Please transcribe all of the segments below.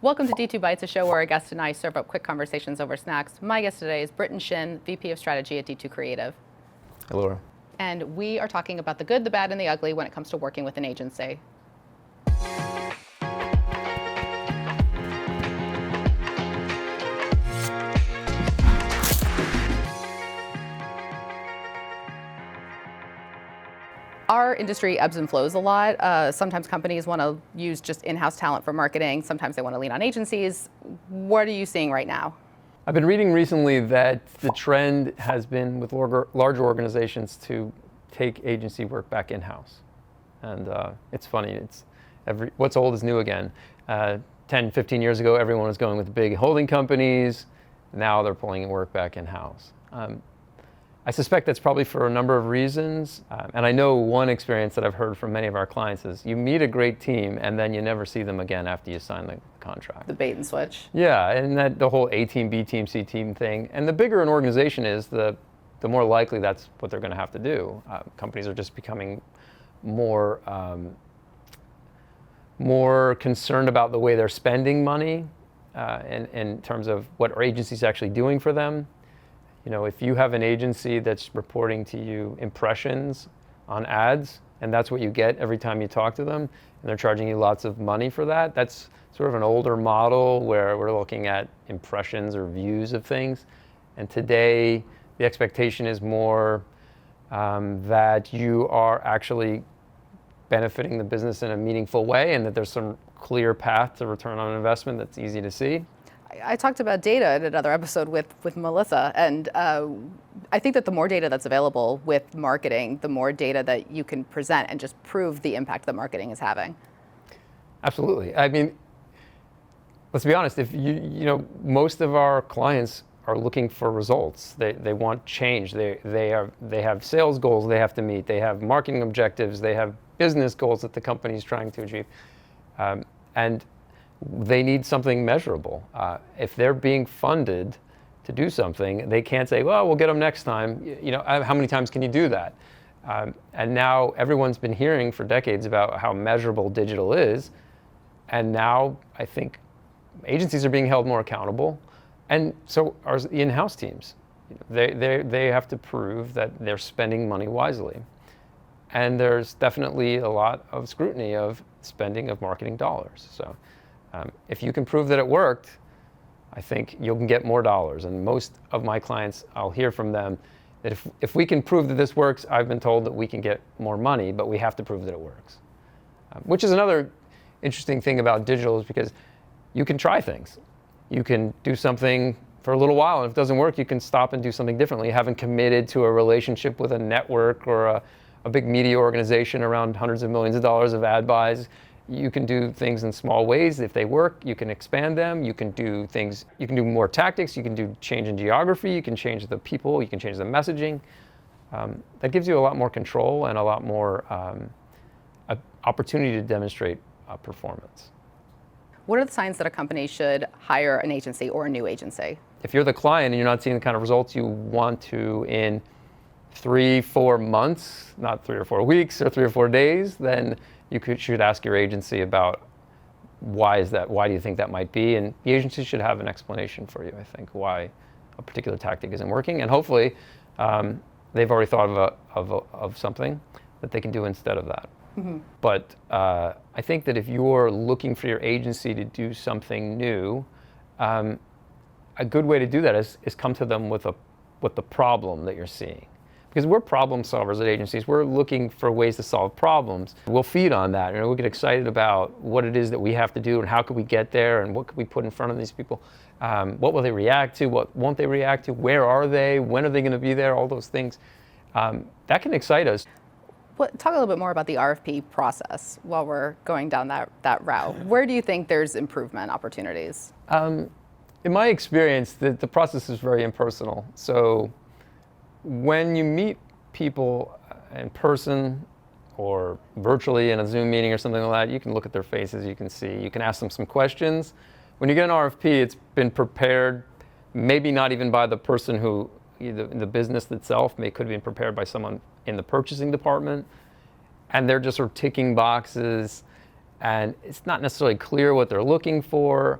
Welcome to D2 Bites, a show where our guest and I serve up quick conversations over snacks. My guest today is Britton Shinn, VP of Strategy at D2 Creative. Hello, Laura. And we are talking about the good, the bad, and the ugly when it comes to working with an agency. Our industry ebbs and flows a lot. Sometimes companies want to use just in-house talent for marketing. Sometimes they want to lean on agencies. What are you seeing right now? I've been reading recently that the trend has been with larger organizations to take agency work back in-house. And it's funny, what's old is new again. 10, 15 years ago, everyone was going with big holding companies. Now they're pulling work back in-house. I suspect that's probably for a number of reasons. And I know one experience that I've heard from many of our clients is you meet a great team and then you never see them again after you sign the contract. The bait and switch. Yeah, and that the whole A team, B team, C team thing. And the bigger an organization is, the more likely that's what they're going to have to do. Companies are just becoming more concerned about the way they're spending money in terms of what are agencies actually doing for them. You know, if you have an agency that's reporting to you impressions on ads, and that's what you get every time you talk to them, and they're charging you lots of money for that, that's sort of an older model where we're looking at impressions or views of things. And today, the expectation is more that you are actually benefiting the business in a meaningful way and that there's some clear path to return on investment that's easy to see. I talked about data in another episode with Melissa, and I think that the more data that's available with marketing, the more data that you can present and just prove the impact that marketing is having. Absolutely. I mean, let's be honest, if you know, most of our clients are looking for results. They want change. They have sales goals they have to meet. They have marketing objectives. They have business goals that the company is trying to achieve. And they need something measurable. If they're being funded to do something, they can't say, well, we'll get them next time. You know, how many times can you do that? And now everyone's been hearing for decades about how measurable digital is. And now I think agencies are being held more accountable. And so are the in-house teams. They have to prove that they're spending money wisely. And there's definitely a lot of scrutiny of spending of marketing dollars. So if you can prove that it worked, I think you can get more dollars. And most of my clients, I'll hear from them that if we can prove that this works, I've been told that we can get more money, but we have to prove that it works. Which is another interesting thing about digital, is because you can try things. You can do something for a little while, and if it doesn't work, you can stop and do something differently. You haven't committed to a relationship with a network or a big media organization around hundreds of millions of dollars of ad buys. You can do things in small ways. If they work, you can expand them. You can do things, you can do more tactics. You can do change in geography. You can change the people. You can change the messaging. That gives you a lot more control and a lot more opportunity to demonstrate performance. What are the signs that a company should hire an agency or a new agency? If you're the client and you're not seeing the kind of results you want to in 3-4 months, not 3 or 4 weeks or 3 or 4 days, then you should ask your agency about why is that? Why do you think that might be? And the agency should have an explanation for you, I think, why a particular tactic isn't working. And hopefully, they've already thought of something that they can do instead of that. Mm-hmm. But I think that if you're looking for your agency to do something new, a good way to do that is come to them with the problem that you're seeing. Because we're problem solvers at agencies. We're looking for ways to solve problems. We'll feed on that. You know, we'll get excited about what it is that we have to do and how could we get there and what could we put in front of these people. What will they react to? What won't they react to? Where are they? When are they going to be there? All those things. That can excite us. Talk a little bit more about the RFP process while we're going down that route. Where do you think there's improvement opportunities? In my experience, the process is very impersonal. So when you meet people in person or virtually in a Zoom meeting or something like that, you can look at their faces, you can see, you can ask them some questions. When you get an RFP, it's been prepared, maybe not even by the person who, in the business itself, could have been prepared by someone in the purchasing department, and they're just sort of ticking boxes and it's not necessarily clear what they're looking for.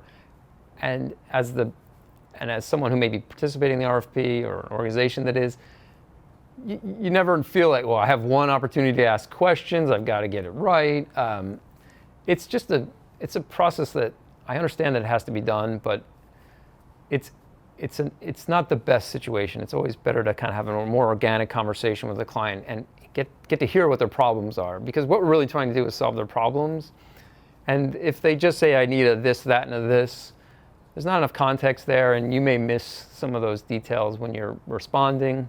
And as someone who may be participating in the RFP or an organization that is, you never feel like, well, I have one opportunity to ask questions, I've got to get it right. It's a process that I understand that it has to be done, but it's not the best situation. It's always better to kind of have a more organic conversation with the client and get to hear what their problems are, because what we're really trying to do is solve their problems. And if they just say, I need a this, that, and a this, there's not enough context there, and you may miss some of those details when you're responding.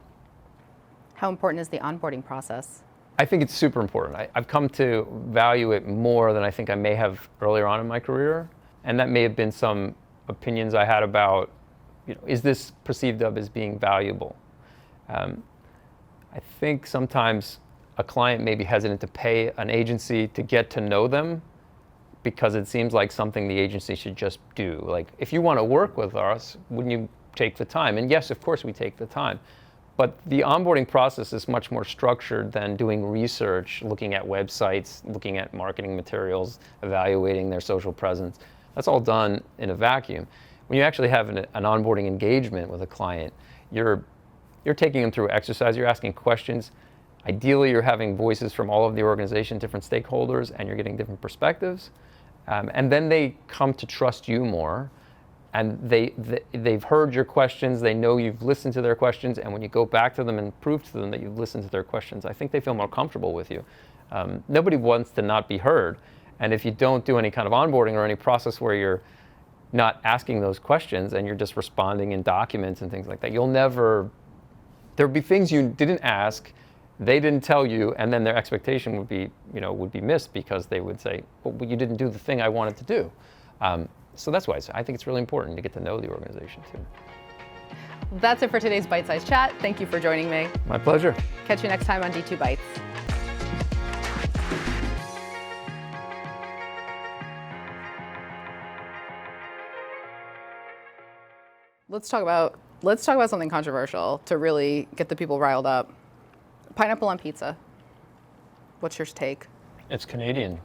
How important is the onboarding process? I think it's super important. I've come to value it more than I think I may have earlier on in my career. And that may have been some opinions I had about, is this perceived of as being valuable? I think sometimes a client may be hesitant to pay an agency to get to know them because it seems like something the agency should just do. Like, if you want to work with us, wouldn't you take the time? And yes, of course we take the time. But the onboarding process is much more structured than doing research, looking at websites, looking at marketing materials, evaluating their social presence. That's all done in a vacuum. When you actually have an onboarding engagement with a client, you're taking them through exercise, you're asking questions. Ideally, you're having voices from all of the organization, different stakeholders, and you're getting different perspectives. And then they come to trust you more. And they've heard your questions, they know you've listened to their questions, and when you go back to them and prove to them that you've listened to their questions, I think they feel more comfortable with you. Nobody wants to not be heard, and if you don't do any kind of onboarding or any process where you're not asking those questions and you're just responding in documents and things like that, there'll be things you didn't ask, they didn't tell you, and then their expectation would be missed because they would say, well, you didn't do the thing I wanted to do. So that's why I think it's really important to get to know the organization too. That's it for today's Bite Size Chat. Thank you for joining me. My pleasure. Catch you next time on D2 Bites. Let's talk about something controversial to really get the people riled up. Pineapple on pizza. What's your take? It's Canadian.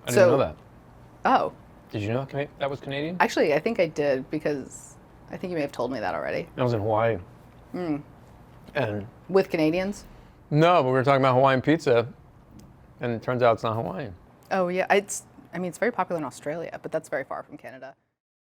I didn't know that. Oh. Did you know that was Canadian? Actually, I think I did, because I think you may have told me that already. I was in Hawaii. And with Canadians? No, but we were talking about Hawaiian pizza, and it turns out it's not Hawaiian. Oh yeah, it's very popular in Australia, but that's very far from Canada.